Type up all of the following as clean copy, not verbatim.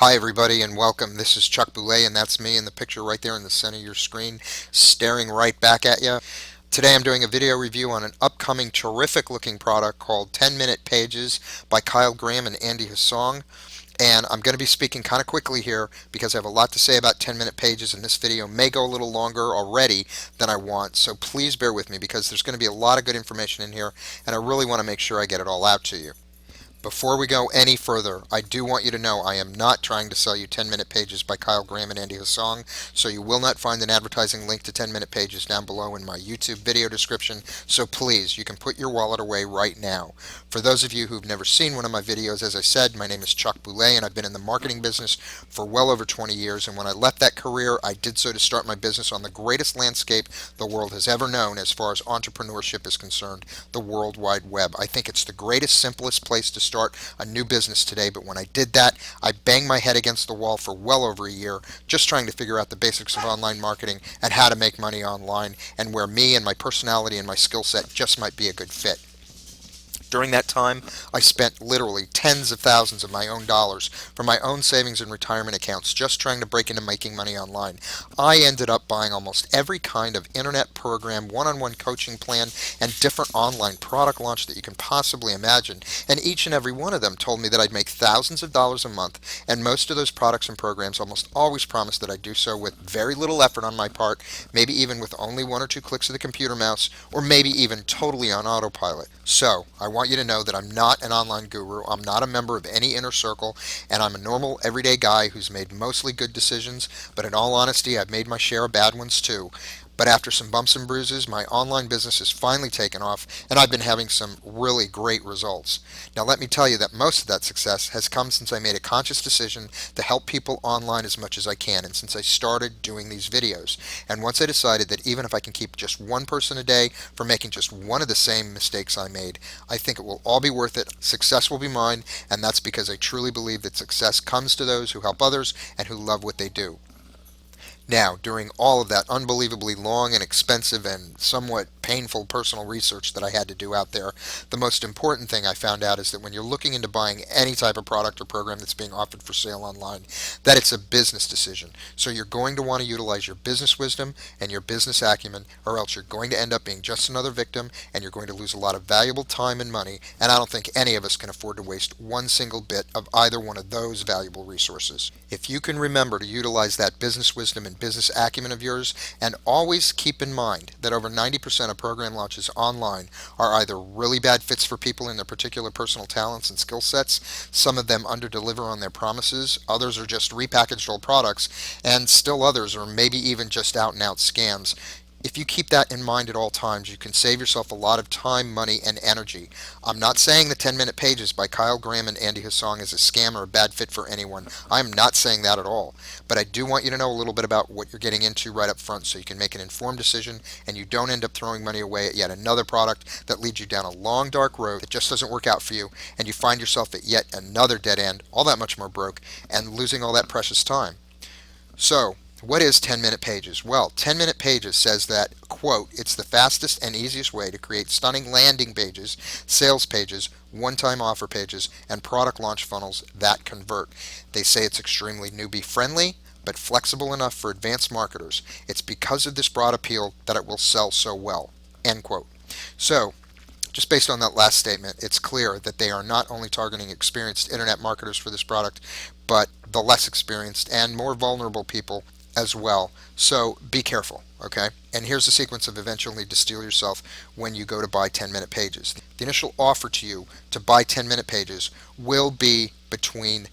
Hi, everybody, and welcome. This is Chuck Boulais, and that's me in the picture right there in the center of your screen, staring right back at you. Today, I'm doing a video review on an upcoming terrific looking product called 10-Minute Pages by Kyle Graham and Andy Hussong. And I'm going to be speaking kind of quickly here because I have a lot to say about 10-minute pages, and this video may go a little longer already than I want. So please bear with me because there's going to be a lot of good information in here, and I really want to make sure I get it all out to you. Before we go any further, I do want you to know I am not trying to sell you 10-minute pages by Kyle Graham and Andy Hussong, so you will not find an advertising link to 10-minute pages down below in my YouTube video description, so please, you can put your wallet away right now. For those of you who've never seen one of my videos, as I said, my name is Chuck Boulais, and I've been in the marketing business for well over 20 years, and when I left that career, I did so to start my business on the greatest landscape the world has ever known as far as entrepreneurship is concerned, the World Wide Web. I think it's the greatest, simplest place to start a new business today, but when I did that, I banged my head against the wall for well over a year just trying to figure out the basics of online marketing and how to make money online, and where me and my personality and my skill set just might be a good fit. During that time, I spent literally tens of thousands of my own dollars from my own savings and retirement accounts just trying to break into making money online. I ended up buying almost every kind of internet program, one-on-one coaching plan, and different online product launch that you can possibly imagine. And each and every one of them told me that I'd make thousands of dollars a month, and most of those products and programs almost always promised that I'd do so with very little effort on my part, maybe even with only one or two clicks of the computer mouse, or maybe even totally on autopilot. So, I want you to know that I'm not an online guru, I'm not a member of any inner circle, and I'm a normal, everyday guy who's made mostly good decisions, but in all honesty, I've made my share of bad ones too. But after some bumps and bruises, my online business has finally taken off, and I've been having some really great results. Now, let me tell you that most of that success has come since I made a conscious decision to help people online as much as I can, and since I started doing these videos. And once I decided that even if I can keep just one person a day from making just one of the same mistakes I made, I think it will all be worth it. Success will be mine, and that's because I truly believe that success comes to those who help others and who love what they do. Now, during all of that unbelievably long and expensive and somewhat painful personal research that I had to do out there, the most important thing I found out is that when you're looking into buying any type of product or program that's being offered for sale online, that it's a business decision. So you're going to want to utilize your business wisdom and your business acumen, or else you're going to end up being just another victim, and you're going to lose a lot of valuable time and money, and I don't think any of us can afford to waste one single bit of either one of those valuable resources. If you can remember to utilize that business wisdom and business acumen of yours, and always keep in mind that over 90% of program launches online are either really bad fits for people in their particular personal talents and skill sets, some of them underdeliver on their promises, others are just repackaged old products, and still others are maybe even just out and out scams. If you keep that in mind at all times, you can save yourself a lot of time, money, and energy. I'm not saying the 10-Minute Pages by Kyle Graham and Andy Hussong is a scam or a bad fit for anyone. I'm not saying that at all. But I do want you to know a little bit about what you're getting into right up front so you can make an informed decision and you don't end up throwing money away at yet another product that leads you down a long, dark road that just doesn't work out for you, and you find yourself at yet another dead end, all that much more broke, and losing all that precious time. So, what is 10-Minute Pages? Well, 10-Minute Pages says that, quote, it's the fastest and easiest way to create stunning landing pages, sales pages, one-time offer pages, and product launch funnels that convert. They say it's extremely newbie friendly, but flexible enough for advanced marketers. It's because of this broad appeal that it will sell so well, end quote. So, just based on that last statement, it's clear that they are not only targeting experienced internet marketers for this product, but the less experienced and more vulnerable people as well. So be careful, okay? And here's the sequence of events you'll need to steal yourself when you go to buy 10-Minute Pages. The initial offer to you to buy 10-Minute Pages will be between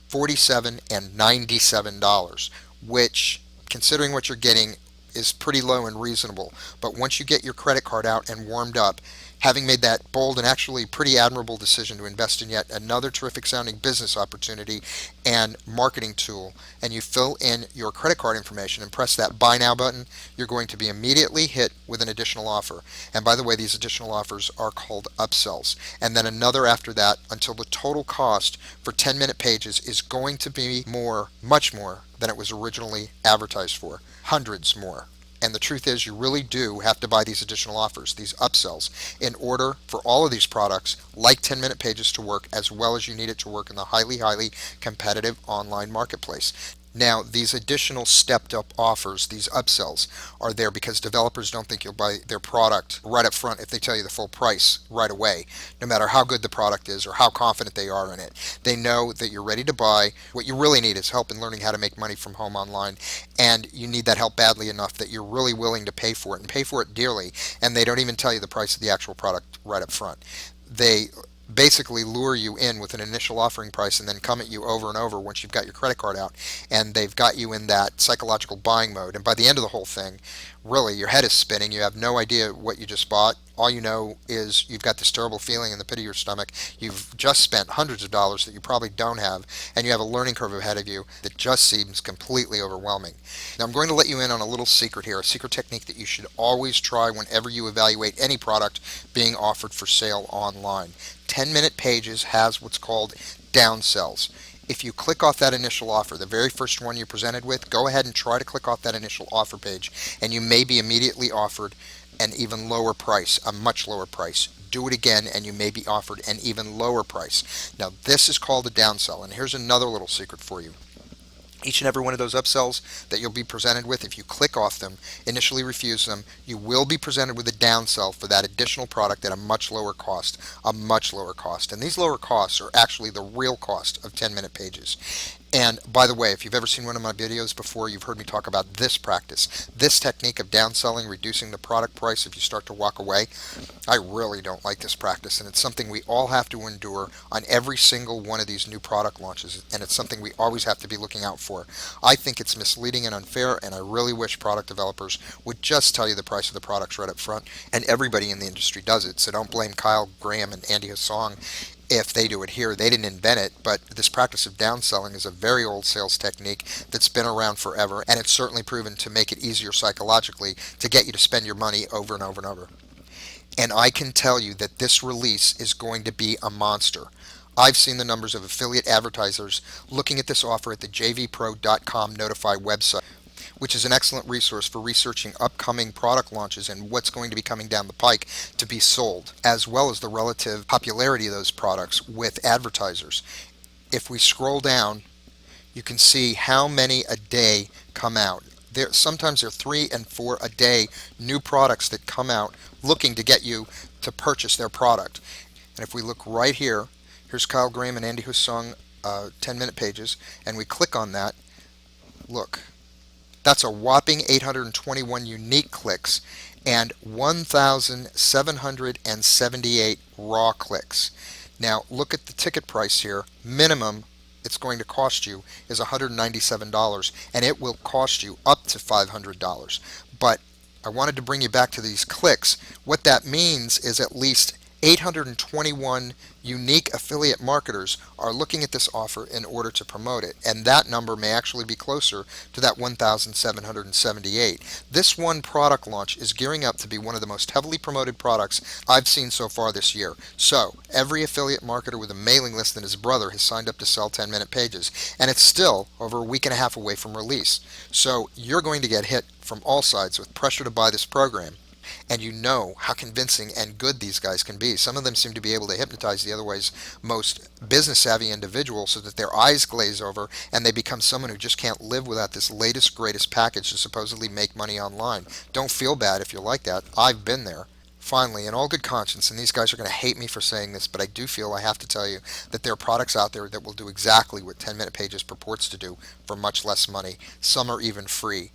$47 and $97, which, considering what you're getting, is pretty low and reasonable. But once you get your credit card out and warmed up, having made that bold and actually pretty admirable decision to invest in yet another terrific sounding business opportunity and marketing tool, and you fill in your credit card information and press that buy now button, you're going to be immediately hit with an additional offer. And by the way, these additional offers are called upsells. And then another after that, until the total cost for 10-Minute Pages is going to be more, much more than it was originally advertised for. Hundreds more. And the truth is, you really do have to buy these additional offers, these upsells, in order for all of these products, like 10-minute pages, to work as well as you need it to work in the highly, highly competitive online marketplace. Now, these additional stepped up offers, these upsells, are there because developers don't think you'll buy their product right up front if they tell you the full price right away, no matter how good the product is or how confident they are in it. They know that you're ready to buy. What you really need is help in learning how to make money from home online, and you need that help badly enough that you're really willing to pay for it and pay for it dearly, and they don't even tell you the price of the actual product right up front. They basically lure you in with an initial offering price and then come at you over and over once you've got your credit card out, and they've got you in that psychological buying mode. And by the end of the whole thing, really your head is spinning. You have no idea what you just bought. All you know is you've got this terrible feeling in the pit of your stomach. You've just spent hundreds of dollars that you probably don't have, and you have a learning curve ahead of you that just seems completely overwhelming. Now, I'm going to let you in on a little secret here, a secret technique that you should always try whenever you evaluate any product being offered for sale online. 10-minute pages has what's called downsells. If you click off that initial offer, the very first one you're presented with, go ahead and try to click off that initial offer page, and you may be immediately offered an even lower price, a much lower price. Do it again, and you may be offered an even lower price. Now, this is called a downsell, and here's another little secret for you. Each and every one of those upsells that you'll be presented with, if you click off them, initially refuse them, you will be presented with a downsell for that additional product at a much lower cost, a much lower cost. And these lower costs are actually the real cost of 10-minute pages. And by the way, if you've ever seen one of my videos before, you've heard me talk about this practice, this technique of downselling, reducing the product price if you start to walk away. I really don't like this practice, and it's something we all have to endure on every single one of these new product launches, and it's something we always have to be looking out for. I think it's misleading and unfair, and I really wish product developers would just tell you the price of the products right up front, and everybody in the industry does it, so don't blame Kyle Graham and Andy Hussong if they do it here. They didn't invent it, but this practice of downselling is a very old sales technique that's been around forever, and it's certainly proven to make it easier psychologically to get you to spend your money over and over and over. And I can tell you that this release is going to be a monster. I've seen the numbers of affiliate advertisers looking at this offer at the jvpro.com Notify website, which is an excellent resource for researching upcoming product launches and what's going to be coming down the pike to be sold, as well as the relative popularity of those products with advertisers. If we scroll down, you can see how many a day come out. Sometimes there are 3 and 4 a day new products that come out looking to get you to purchase their product. And if we look right here, here's Kyle Graham and Andy Hussong 10-minute pages, and we click on that. Look, that's a whopping 821 unique clicks and 1,778 raw clicks. Now, look at the ticket price here. Minimum it's going to cost you is $197, and it will cost you up to $500. But I wanted to bring you back to these clicks. What that means is at least 821 unique affiliate marketers are looking at this offer in order to promote it, and that number may actually be closer to that 1,778. This one product launch is gearing up to be one of the most heavily promoted products I've seen so far this year. So every affiliate marketer with a mailing list than his brother has signed up to sell 10-minute pages, and it's still over a week and a half away from release. So you're going to get hit from all sides with pressure to buy this program. And you know how convincing and good these guys can be. Some of them seem to be able to hypnotize the otherwise most business savvy individuals so that their eyes glaze over and they become someone who just can't live without this latest greatest package to supposedly make money online. Don't feel bad if you're like that. I've been there. Finally, in all good conscience, and these guys are going to hate me for saying this, but I do feel I have to tell you that there are products out there that will do exactly what 10-minute pages purports to do for much less money. Some are even free.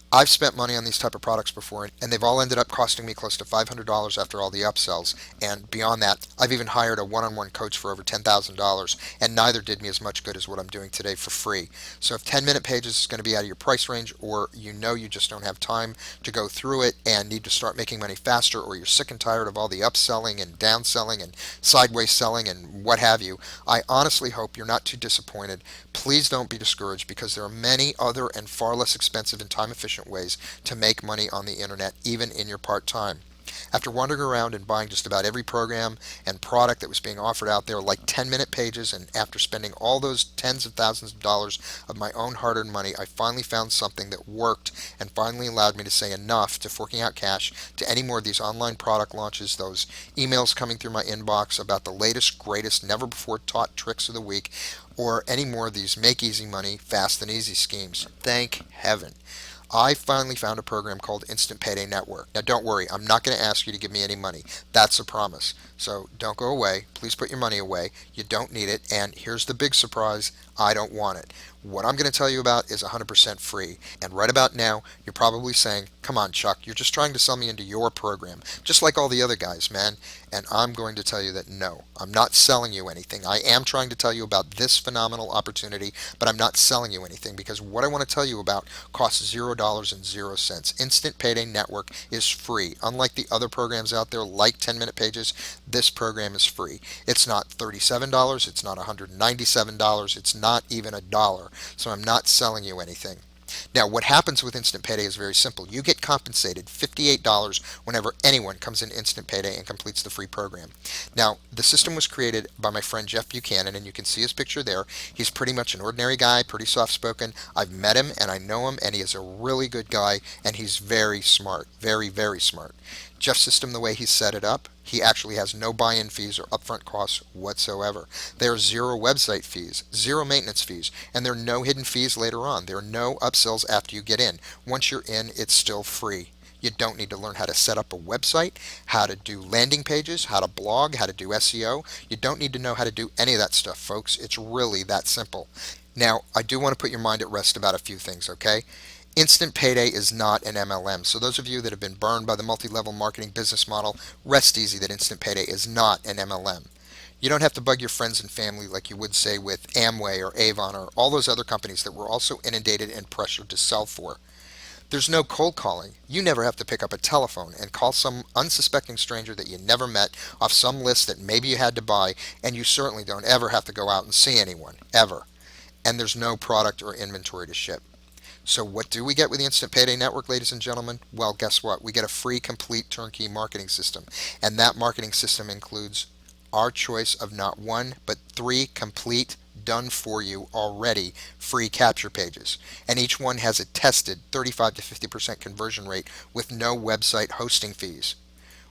I've spent money on these type of products before, and they've all ended up costing me close to $500 after all the upsells. And beyond that, I've even hired a one-on-one coach for over $10,000, and neither did me as much good as what I'm doing today for free. So if 10-minute pages is going to be out of your price range, or you know you just don't have time to go through it and need to start making money faster, or you're sick and tired of all the upselling and downselling and sideways selling and what have you, I honestly hope you're not too disappointed. Please don't be discouraged, because there are many other and far less expensive and time-efficient ways to make money on the internet, even in your part-time. After wandering around and buying just about every program and product that was being offered out there, like 10-minute pages, and after spending all those tens of thousands of dollars of my own hard earned money, I finally found something that worked and finally allowed me to say enough to forking out cash to any more of these online product launches, those emails coming through my inbox about the latest, greatest, never before taught tricks of the week, or any more of these make easy money, fast and easy schemes. Thank heaven. I finally found a program called Instant Payday Network. Now, don't worry, I'm not going to ask you to give me any money. That's a promise. So don't go away. Please put your money away. You don't need it. And here's the big surprise, I don't want it. What I'm going to tell you about is 100% free. And right about now, you're probably saying, come on, Chuck, you're just trying to sell me into your program, just like all the other guys, man. And I'm going to tell you that no, I'm not selling you anything. I am trying to tell you about this phenomenal opportunity, but I'm not selling you anything because what I want to tell you about costs $0 and 0 cents. Instant Payday Network is free. Unlike the other programs out there like 10-minute pages, this program is free. It's not $37, it's not $197, it's not even a dollar. So I'm not selling you anything. Now, what happens with Instant Payday is very simple. You get compensated $58 whenever anyone comes in Instant Payday and completes the free program. Now, the system was created by my friend Jeff Buchanan, and you can see his picture there. He's pretty much an ordinary guy, pretty soft-spoken. I've met him, and I know him, and he is a really good guy, and he's very smart, very, very smart. Jeff's system, the way he set it up, he actually has no buy-in fees or upfront costs whatsoever. There are zero website fees, zero maintenance fees, and there are no hidden fees later on. There are no upsells after you get in. Once you're in, it's still free. You don't need to learn how to set up a website, how to do landing pages, how to blog, how to do SEO. You don't need to know how to do any of that stuff, folks. It's really that simple. Now, I do want to put your mind at rest about a few things, okay? Instant Payday is not an MLM. So those of you that have been burned by the multi-level marketing business model, rest easy that Instant Payday is not an MLM. You don't have to bug your friends and family like you would say with Amway or Avon or all those other companies that we're also inundated and pressured to sell for. There's no cold calling. You never have to pick up a telephone and call some unsuspecting stranger that you never met off some list that maybe you had to buy, and you certainly don't ever have to go out and see anyone, ever. And there's no product or inventory to ship. So what do we get with the Instant Payday Network, ladies and gentlemen? Well, guess what? We get a free, complete, turnkey marketing system. And that marketing system includes our choice of not one, but 3 complete, done for you already free capture pages. And each one has a tested 35 to 50% conversion rate with no website hosting fees.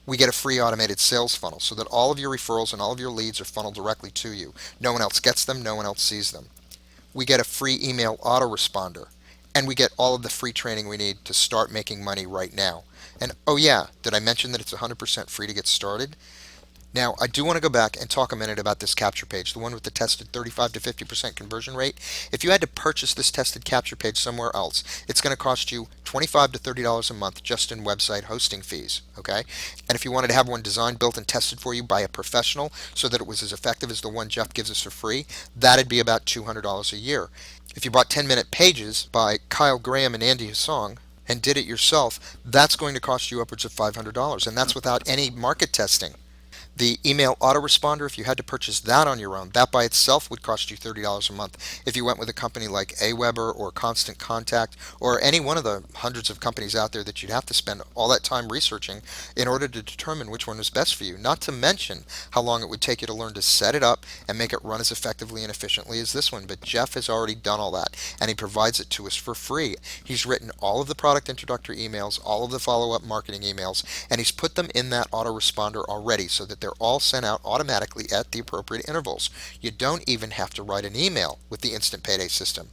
We get a free automated sales funnel so that all of your referrals and all of your leads are funneled directly to you. No one else gets them, no one else sees them. We get a free email autoresponder. And we get all of the free training we need to start making money right now. And oh yeah, did I mention that it's 100% free to get started? Now, I do want to go back and talk a minute about this capture page, the one with the tested 35 to 50% conversion rate. If you had to purchase this tested capture page somewhere else, it's going to cost you $25 to $30 a month just in website hosting fees, okay? And if you wanted to have one designed, built, and tested for you by a professional so that it was as effective as the one Jeff gives us for free, that'd be about $200 a year. If you bought 10-minute pages by Kyle Graham and Andy Hussong and did it yourself, that's going to cost you upwards of $500, and that's without any market testing. The email autoresponder, if you had to purchase that on your own, that by itself would cost you $30 a month. If you went with a company like Aweber or Constant Contact or any one of the hundreds of companies out there that you'd have to spend all that time researching in order to determine which one was best for you, not to mention how long it would take you to learn to set it up and make it run as effectively and efficiently as this one. But Jeff has already done all that, and he provides it to us for free. He's written all of the product introductory emails, all of the follow-up marketing emails, and he's put them in that autoresponder already so that they're all sent out automatically at the appropriate intervals. You don't even have to write an email with the Instant Payday system.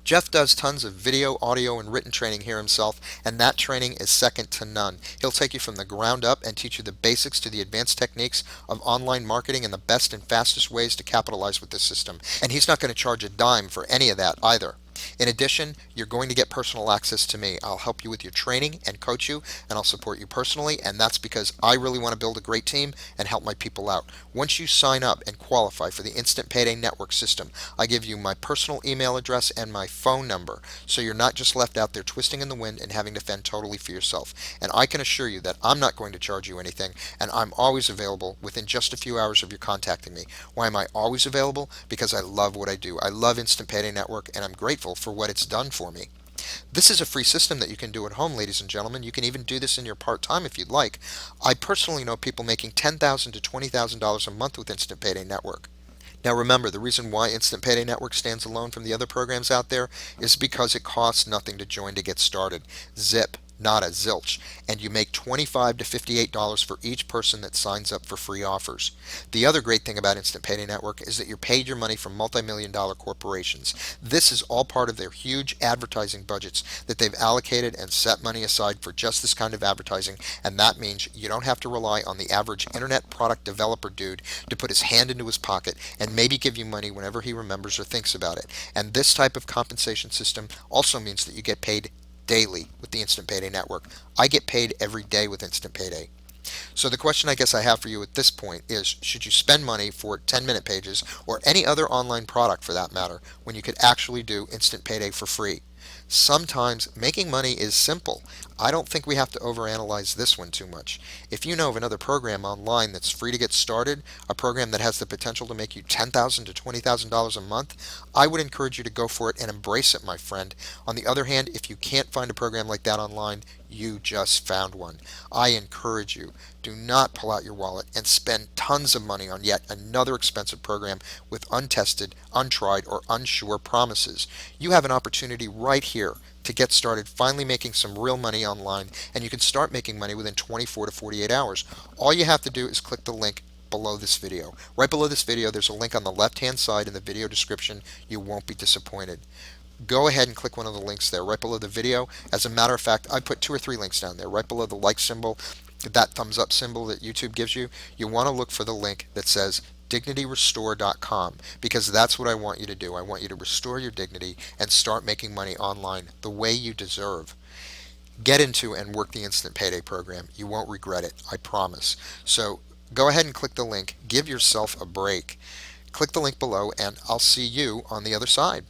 Jeff does tons of video, audio, and written training here himself, and that training is second to none. He'll take you from the ground up and teach you the basics to the advanced techniques of online marketing and the best and fastest ways to capitalize with this system. And he's not going to charge a dime for any of that either. In addition, you're going to get personal access to me. I'll help you with your training and coach you, and I'll support you personally, and that's because I really want to build a great team and help my people out. Once you sign up and qualify for the Instant Payday Network system, I give you my personal email address and my phone number, so you're not just left out there twisting in the wind and having to fend totally for yourself. And I can assure you that I'm not going to charge you anything, and I'm always available within just a few hours of your contacting me. Why am I always available? Because I love what I do. I love Instant Payday Network, and I'm grateful for what it's done for me. This is a free system that you can do at home, ladies and gentlemen. You can even do this in your part-time if you'd like. I personally know people making $10,000 to $20,000 a month with Instant Payday Network. Now remember, the reason why Instant Payday Network stands alone from the other programs out there is because it costs nothing to join to get started. Zip, nada, zilch. And you make $25 to $58 for each person that signs up for free offers. The other great thing about Instant Payday Network is that you're paid your money from multi-million dollar corporations. This is all part of their huge advertising budgets that they've allocated and set money aside for just this kind of advertising, and that means you don't have to rely on the average internet product developer dude to put his hand into his pocket and maybe give you money whenever he remembers or thinks about it. And this type of compensation system also means that you get paid daily with the Instant Payday Network. I get paid every day with Instant Payday. So the question I guess I have for you at this point is, should you spend money for 10-minute pages or any other online product for that matter when you could actually do Instant Payday for free? Sometimes making money is simple. I don't think we have to overanalyze this one too much. If you know of another program online that's free to get started, a program that has the potential to make you $10,000 to $20,000 a month, I would encourage you to go for it and embrace it, my friend. On the other hand, if you can't find a program like that online, you just found one. I encourage you, do not pull out your wallet and spend tons of money on yet another expensive program with untested, untried, or unsure promises. You have an opportunity right here to get started finally making some real money online, and you can start making money within 24 to 48 hours. All you have to do is click the link below this video. Right below this video, there's a link on the left-hand side in the video description. You won't be disappointed. Go ahead and click one of the links there right below the video. As a matter of fact, I put 2 or 3 links down there right below the like symbol, that thumbs up symbol that YouTube gives you. You want to look for the link that says dignityrestore.com, because that's what I want you to do. I want you to restore your dignity and start making money online the way you deserve. Get into and work the Instant Payday program. You won't regret it, I promise. So go ahead and click the link. Give yourself a break. Click the link below, and I'll see you on the other side.